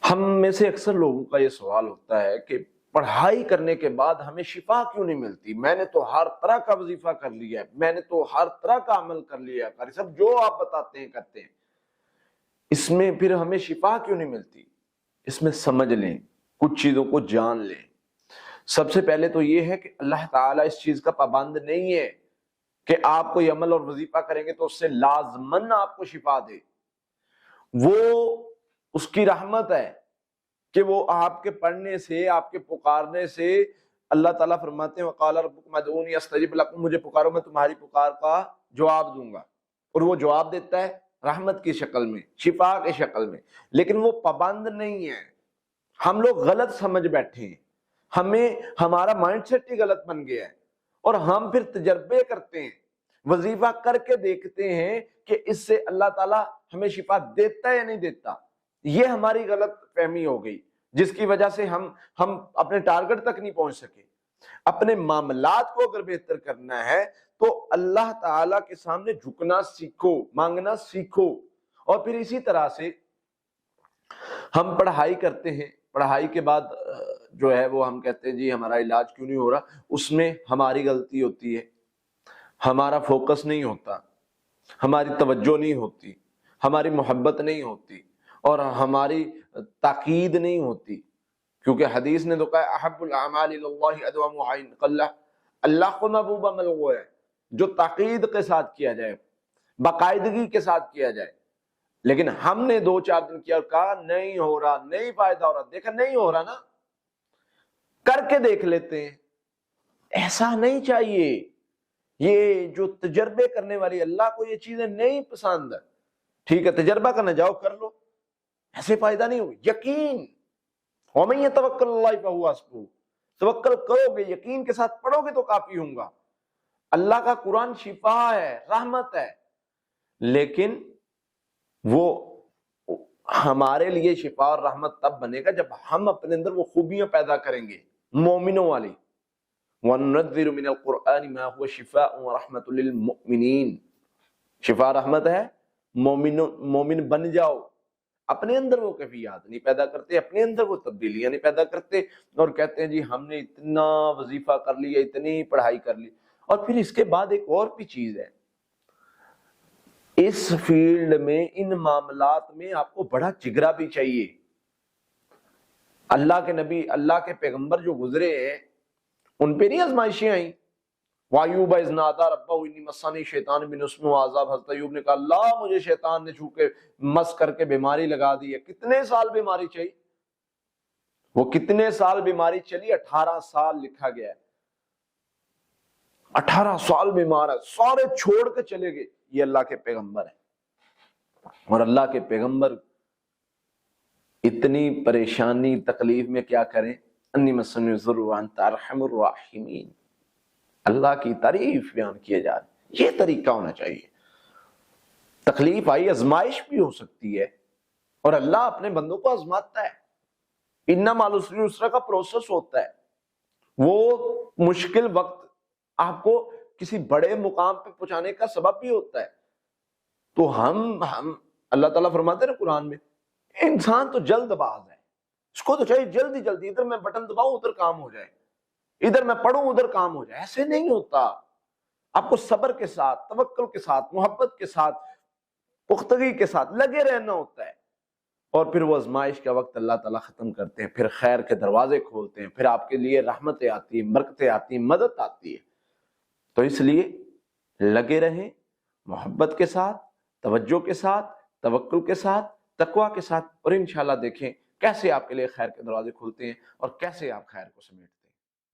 ہم میں سے اکثر لوگوں کا یہ سوال ہوتا ہے کہ پڑھائی کرنے کے بعد ہمیں شفا کیوں نہیں ملتی؟ میں نے تو ہر طرح کا وظیفہ کر لیا ہے، میں نے تو ہر طرح کا عمل کر لیا ہے، قاری صاحب جو آپ بتاتے ہیں کرتے ہیں، اس میں پھر ہمیں شفا کیوں نہیں ملتی؟ اس میں سمجھ لیں، کچھ چیزوں کو جان لیں۔ سب سے پہلے تو یہ ہے کہ اللہ تعالیٰ اس چیز کا پابند نہیں ہے کہ آپ کوئی عمل اور وظیفہ کریں گے تو اس سے لازماً آپ کو شفا دے۔ وہ اس کی رحمت ہے کہ وہ آپ کے پڑھنے سے، آپ کے پکارنے سے، اللہ تعالیٰ فرماتے ہیں وَقَالَ رَبُّكُمْ ادْعُونِي أَسْتَجِبْ لَكُمْ، مجھے پکارو میں تمہاری پکار کا جواب دوں گا۔ اور وہ جواب دیتا ہے رحمت کی شکل میں، شفا کی شکل میں، لیکن وہ پابند نہیں ہے۔ ہم لوگ غلط سمجھ بیٹھے ہیں، ہمارا مائنڈ سیٹ ہی غلط بن گیا ہے، اور ہم پھر تجربے کرتے ہیں، وظیفہ کر کے دیکھتے ہیں کہ اس سے اللہ تعالیٰ ہمیں شفا دیتا ہے یا نہیں دیتا۔ یہ ہماری غلط فہمی ہو گئی، جس کی وجہ سے ہم اپنے ٹارگٹ تک نہیں پہنچ سکے۔ اپنے معاملات کو اگر بہتر کرنا ہے تو اللہ تعالیٰ کے سامنے جھکنا سیکھو، مانگنا سیکھو۔ اور پھر اسی طرح سے ہم پڑھائی کرتے ہیں، پڑھائی کے بعد جو ہے وہ ہم کہتے ہیں جی ہمارا علاج کیوں نہیں ہو رہا؟ اس میں ہماری غلطی ہوتی ہے، ہمارا فوکس نہیں ہوتا، ہماری توجہ نہیں ہوتی، ہماری محبت نہیں ہوتی، اور ہماری تاکید نہیں ہوتی، کیونکہ حدیث نے تو کہا احب الاعمال الی اللہ ادومها ان قل، اللہ کو محبوب عمل وہ ہے جو تاکید کے ساتھ کیا جائے، باقاعدگی کے ساتھ کیا جائے۔ لیکن ہم نے 2-4 دن کیا اور کہا نہیں ہو رہا، نہیں فائدہ ہو رہا، دیکھا نہیں ہو رہا نا، کر کے دیکھ لیتے ہیں۔ ایسا نہیں چاہیے، یہ جو تجربے کرنے والی، اللہ کو یہ چیزیں نہیں پسند۔ ٹھیک ہے تجربہ کرنا، جاؤ کر لو، ایسے فائدہ نہیں ہوگا۔ یقین وَمَن يَتَوَكَّلْ عَلَى اللَّهِ فَهُوَ حَسْبُهُ، توکل کرو گے، یقین کے ساتھ پڑھو گے تو کافی ہوں گا۔ اللہ کا قرآن شفا ہے، رحمت ہے، لیکن وہ ہمارے لیے شفا اور رحمت تب بنے گا جب ہم اپنے اندر وہ خوبیاں پیدا کریں گے مومنوں والی۔ وَنُنَذِّرُ مِنَ الْقُرْآنِ مَا هُوَ شِفَاءٌ وَرَحْمَةٌ لِلْمُؤْمِنِينَ، شفا رحمت ہے، مومن بن جاؤ۔ اپنے اندر وہ کیفیات نہیں پیدا کرتے، اپنے اندر وہ تبدیلیاں نہیں پیدا کرتے، اور کہتے ہیں جی ہم نے اتنا وظیفہ کر لیا، اتنی پڑھائی کر لی۔ اور پھر اس کے بعد ایک اور بھی چیز ہے، اس فیلڈ میں، ان معاملات میں آپ کو بڑا جگرا بھی چاہیے۔ اللہ کے نبی، اللہ کے پیغمبر جو گزرے ہیں، ان پہ نہیں آزمائشیں آئیں؟ وَأَيُّوبَ إِذْ نَادَىٰ رَبَّهُ إِنِّي مَسَّنِي الشَّيْطَانُ بِنُصْبٍ وَعَذَابٍ، حضرت ایوب نے کہا اللہ مجھے شیطان نے چھو کے مس کر کے بیماری لگا دی ہے۔ کتنے سال بیماری چلی؟ وہ کتنے سال بیماری چلی؟ 18 سال لکھا گیا ہے، 18 سال بیمار ہے، سارے چھوڑ کے چلے گئے۔ یہ اللہ کے پیغمبر ہیں، اور اللہ کے پیغمبر اتنی پریشانی تکلیف میں کیا کریں؟ انی مسنی الضر وانت ارحم الراحمین، اللہ کی تعریف بیان کیے جا رہے۔ یہ طریقہ ہونا چاہیے۔ تکلیف آئی، آزمائش بھی ہو سکتی ہے، اور اللہ اپنے بندوں کو آزماتا ہے۔ ان مع العسر یسرا کا پروسیس ہوتا ہے، وہ مشکل وقت آپ کو کسی بڑے مقام پہ پہنچانے کا سبب بھی ہوتا ہے۔ تو ہم اللہ تعالیٰ فرماتے ہیں نا قرآن میں، انسان تو جلد باز ہے، اس کو تو چاہیے جلدی جلدی، ادھر میں بٹن دباؤں ادھر کام ہو جائے، ادھر میں پڑھوں ادھر کام ہو جائے۔ ایسے نہیں ہوتا، آپ کو صبر کے ساتھ، توکل کے ساتھ، محبت کے ساتھ، پختگی کے ساتھ لگے رہنا ہوتا ہے، اور پھر وہ آزمائش کا وقت اللہ تعالیٰ ختم کرتے ہیں، پھر خیر کے دروازے کھولتے ہیں، پھر آپ کے لیے رحمتیں آتی ہیں، برکتیں آتی ہیں، مدد آتی ہے۔ تو اس لیے لگے رہیں محبت کے ساتھ، توجہ کے ساتھ، توکل کے ساتھ، تقوی کے ساتھ، اور انشاءاللہ دیکھیں کیسے آپ کے لیے خیر کے دروازے کھلتے ہیں اور کیسے آپ خیر کو سمیٹتے ہیں۔